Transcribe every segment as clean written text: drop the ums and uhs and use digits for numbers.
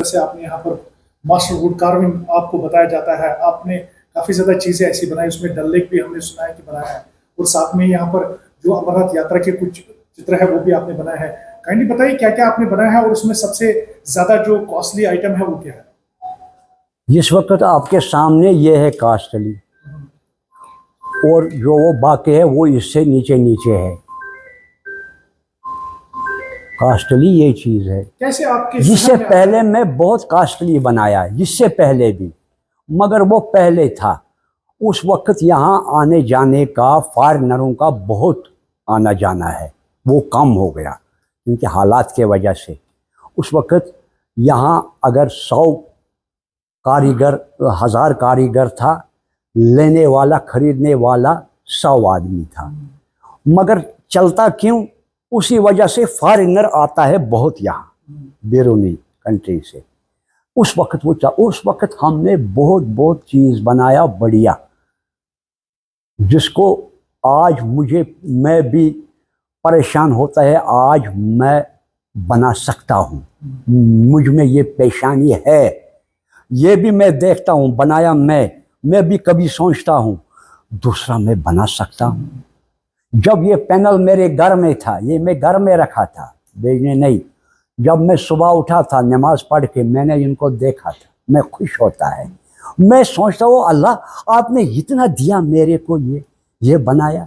जैसे आपने यहाँ पर मास्टर वुड कार्विंग आपको बताया जाता है, आपने काफी ज्यादा चीजें ऐसी बनाई, उसमें डल लेक भी हमने सुना है कि बनाया है, और साथ में यहाँ पर जो अमरनाथ यात्रा के कुछ चित्र है वो भी आपने बनाया है। काइंडली बताइए क्या क्या आपने बनाया है और उसमें सबसे ज्यादा जो कॉस्टली आइटम है वो क्या है? इस वक्त आपके सामने ये है कास्टली, और जो वो बाकी है वो इससे नीचे नीचे है। कास्टली ये चीज़ है। कैसे आपके जिससे पहले मैं बहुत कास्टली बनाया, जिससे पहले भी, मगर वो पहले था। उस वक्त यहाँ आने जाने का, फॉरेनरों का बहुत आना जाना है, वो कम हो गया क्योंकि हालात के वजह से। उस वक्त यहाँ अगर 100 कारीगर, 1000 कारीगर था, लेने वाला खरीदने वाला 100 आदमी था। मगर चलता क्यों? उसी वजह से फॉरेनर आता है बहुत यहाँ, बैरूनी कंट्री से। उस वक्त हमने बहुत चीज़ बनाया बढ़िया, जिसको आज मैं भी परेशान होता है, आज मैं बना सकता हूँ। मुझ में ये पेशानी है, ये भी मैं देखता हूँ, बनाया मैं भी कभी सोचता हूँ दूसरा मैं बना सकता हूँ। जब ये पैनल मेरे घर में था, ये मैं घर में रखा था, बेचने नहीं। जब मैं सुबह उठा था नमाज पढ़ के, मैंने इनको देखा था, मैं खुश होता है। मैं सोचता हूँ अल्लाह आपने इतना दिया मेरे को, ये बनाया,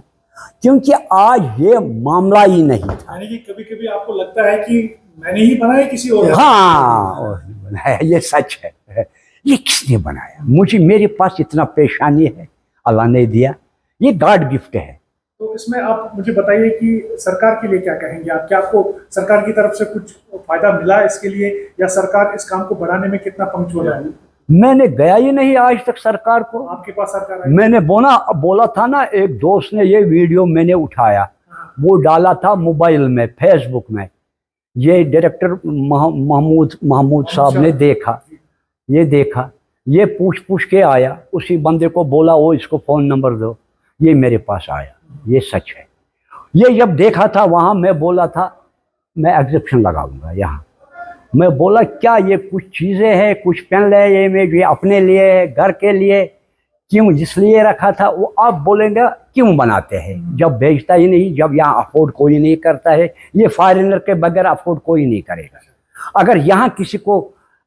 क्योंकि आज ये मामला ही नहीं था। यानी कि कभी कभी आपको लगता है कि मैंने ही बनाया, किसी और? हाँ, और बनाया, ये सच है। ये किसने बनाया? मेरे पास इतना पेशानी है, अल्लाह ने दिया, ये गॉड गिफ्ट है। तो इसमें आप मुझे बताइए कि सरकार के लिए क्या कहेंगे आप? क्या आपको सरकार की तरफ से कुछ फायदा मिला इसके लिए, या सरकार इस काम को बढ़ाने में कितना पंक्चुअल है? मैंने गया ही नहीं आज तक सरकार को। आपके पास सरकार आई? मैंने बोला था ना, एक दोस्त ने ये वीडियो मैंने उठाया, वो डाला था मोबाइल में, फेसबुक में। ये डायरेक्टर महमूद साहब ने देखा, ये पूछ के आया, उसी बंदे को बोला वो इसको फ़ोन नंबर दो, ये मेरे पास आया। ये सच है। ये जब देखा था वहाँ, मैं बोला था मैं एग्जिबिशन लगाऊंगा यहाँ। मैं बोला क्या ये कुछ चीज़ें हैं, कुछ पेन है, ये अपने लिए है, घर के लिए, क्यों जिस लिए रखा था वो आप बोलेंगे क्यों बनाते हैं, जब बेचता ही नहीं, जब यहाँ अफोर्ड कोई नहीं करता है। ये फॉरेनर के बगैर अफोर्ड कोई नहीं करेगा। अगर यहाँ किसी को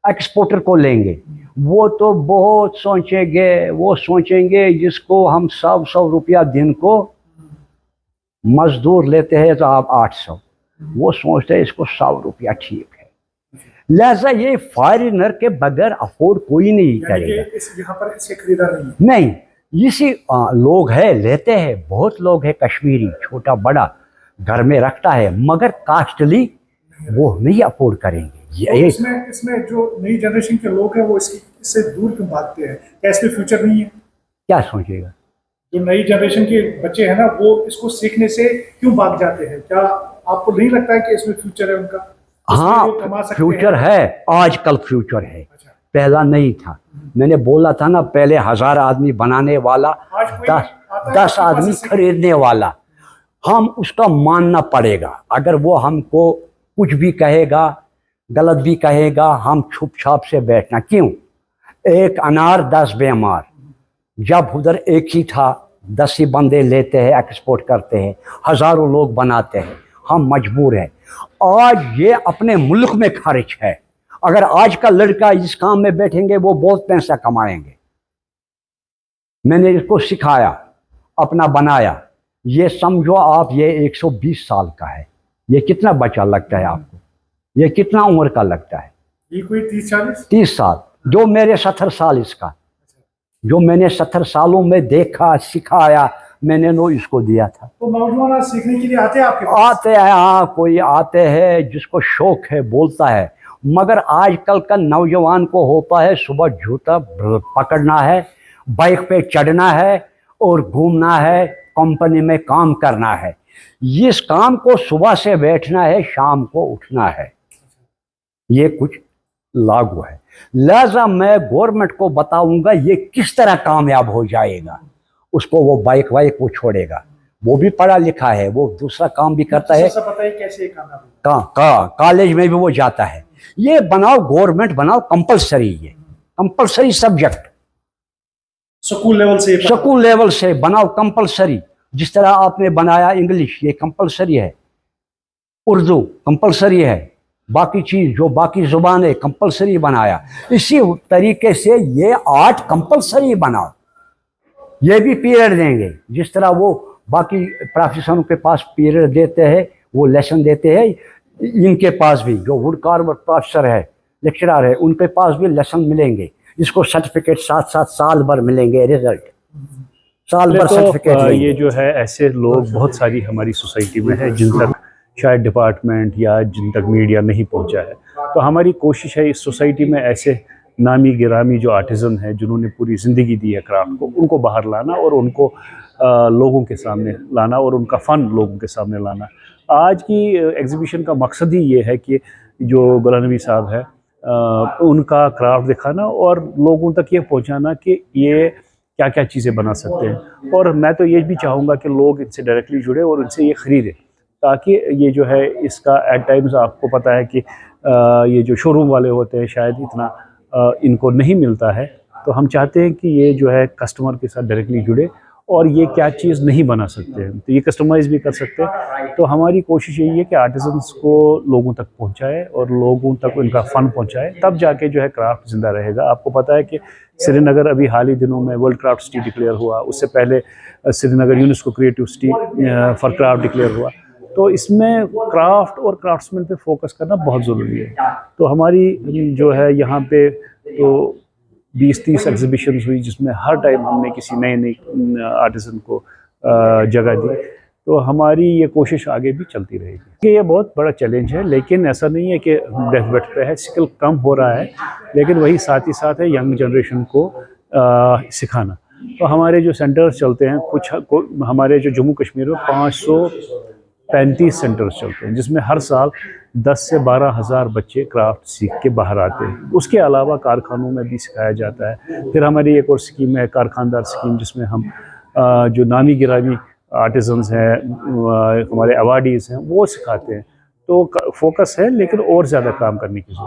एक्सपोर्टर को लेंगे, वो तो बहुत सोचेंगे, वो सोचेंगे जिसको हम 100 रुपया दिन को मजदूर लेते हैं तो आप 800, वो सोचते हैं इसको 100 रुपया ठीक है। लिहाजा ये फॉरेनर के बगैर अफोर्ड कोई नहीं करेगा। यहाँ पर इसके खरीदार नहीं, इसी लोग है, लेते हैं, बहुत लोग है, कश्मीरी छोटा बड़ा घर में रखता है, मगर कास्टली वो नहीं अफोर्ड करेंगे। इसमें जो नई जनरेशन के लोग हैं वो इससे दूर क्यों भागते हैं? क्या इसमें फ्यूचर नहीं है? क्या सोचेगा? जो नई जनरेशन के बच्चे हैं ना, वो इसको सीखने से क्यों भाग जाते हैं? क्या आपको नहीं लगता है कि इसमें फ्यूचर है उनका? हाँ, फ्यूचर है, आजकल फ्यूचर है। अच्छा। पहला नहीं था। मैंने बोला था ना, पहले 1000 आदमी बनाने वाला, 10 आदमी खरीदने वाला। हम उसका मानना पड़ेगा। अगर वो हमको कुछ भी कहेगा, गलत भी कहेगा, हम छुप छाप से बैठना क्यों? एक अनार 10 बेमार। जब उधर एक ही था, 10 ही बंदे लेते हैं, एक्सपोर्ट करते हैं, हज़ारों लोग बनाते हैं, हम मजबूर हैं। आज ये अपने मुल्क में खर्च है। अगर आज का लड़का इस काम में बैठेंगे वो बहुत पैसा कमाएंगे। मैंने इसको सिखाया, अपना बनाया। ये समझो आप, ये 120 साल का है। ये कितना बच्चा लगता है आपको? ये कितना उम्र का लगता है? ये कोई 30 साल। जो मेरे 70 साल इसका, जो मैंने 70 सालों में देखा, सिखाया, मैंने इसको दिया था। तो नौजवान सीखने के लिए आते हैं आपके पास? आते हैं, हाँ, कोई आते हैं जिसको शौक है, बोलता है। मगर आजकल का नौजवान को होता है सुबह जूता पकड़ना है, बाइक पे चढ़ना है और घूमना है, कंपनी में काम करना है। इस काम को सुबह से बैठना है, शाम को उठना है। ये कुछ लागू है। लिहाजा मैं गवर्नमेंट को बताऊंगा ये किस तरह कामयाब हो जाएगा। उसको वो बाइक वाइक वो छोड़ेगा, वो भी पढ़ा लिखा है, वो दूसरा काम भी करता है। पता है कैसे कामयाब? कॉलेज में भी वो जाता है। ये बनाओ, गवर्नमेंट बनाओ कंपलसरी, ये कंपलसरी सब्जेक्ट स्कूल लेवल से स्कूल लेवल से बनाओ कंपलसरी। जिस तरह आपने बनाया इंग्लिश, ये कंपलसरी है, उर्दू कंपलसरी है, बाकी चीज जो बाकी जुबान है कंपलसरी बनाया। इसी तरीके से ये आर्ट कंपलसरी बनाओ, ये भी पीरियड देंगे। जिस तरह वो बाकी प्रोफेसरों के पास पीरियड देते हैं, वो लेसन देते हैं, इनके पास भी जो वुड कार्वर प्रोफेसर है, लेक्चरर है, उनके पास भी लेसन मिलेंगे, जिसको सर्टिफिकेट साथ साल भर मिलेंगे, रिजल्ट साल भर सर्टिफिकेट। ये जो है ऐसे लोग बहुत सारी हमारी सोसाइटी में है जिन तक शायद डिपार्टमेंट या जिन तक मीडिया नहीं पहुंचा है। तो हमारी कोशिश है इस सोसाइटी में ऐसे नामी गिरामी जो आर्टिज़न है, जिन्होंने पूरी ज़िंदगी दी है क्राफ्ट को, उनको बाहर लाना और उनको लोगों के सामने लाना और उनका फ़न लोगों के सामने लाना। आज की एग्ज़िबिशन का मकसद ही ये है कि जो गुलाम नबी साहब है उनका क्राफ्ट दिखाना और लोगों तक ये पहुंचाना कि ये क्या क्या चीज़ें बना सकते हैं। और मैं तो ये भी चाहूँगा कि लोग इनसे डायरेक्टली जुड़े और इनसे ये ख़रीदें, ताकि ये जो है इसका एट टाइम्स आपको पता है कि ये जो शोरूम वाले होते हैं शायद इतना इनको नहीं मिलता है। तो हम चाहते हैं कि ये जो है कस्टमर के साथ डायरेक्टली जुड़े और ये क्या चीज़ नहीं बना सकते हैं तो ये कस्टमाइज़ भी कर सकते हैं। तो हमारी कोशिश यही है कि आर्टिजन्स को लोगों तक पहुंचाए और लोगों तक उनका फ़न पहुंचाए, तब जाके जो है क्राफ्ट ज़िंदा रहेगा। आपको पता है कि श्रीनगर अभी हाल ही दिनों में वर्ल्ड क्राफ्ट सिटी डिक्लेयर हुआ, उससे पहले Srinagar UNESCO creative city for craft declare हुआ। तो इसमें क्राफ्ट और क्राफ्ट्समैन पे फोकस करना बहुत ज़रूरी है। तो हमारी जो है यहाँ पे तो 20-30 एग्जीबिशंस हुई, जिसमें हर टाइम हमने किसी नए आर्टिसन को जगह दी। तो हमारी ये कोशिश आगे भी चलती रहेगी। ये बहुत बड़ा चैलेंज है, लेकिन ऐसा नहीं है कि डेथ बेड पे है, स्किल कम हो रहा है, लेकिन वही साथ ही साथ है यंग जनरेशन को सिखाना। तो हमारे जो सेंटर्स चलते हैं हमारे जो जम्मू कश्मीर में 535 सेंटर्स चलते हैं, जिसमें हर साल 10 से 12 हज़ार बच्चे क्राफ्ट सीख के बाहर आते हैं। उसके अलावा कारखानों में भी सिखाया जाता है। फिर हमारी एक और स्कीम है कारखानदार स्कीम, जिसमें हम जो नामी गिरामी आर्टिजन्स हैं, हमारे अवार्डीज़ हैं, वो सिखाते हैं। तो फोकस है, लेकिन और ज़्यादा काम करने की ज़रूरत है।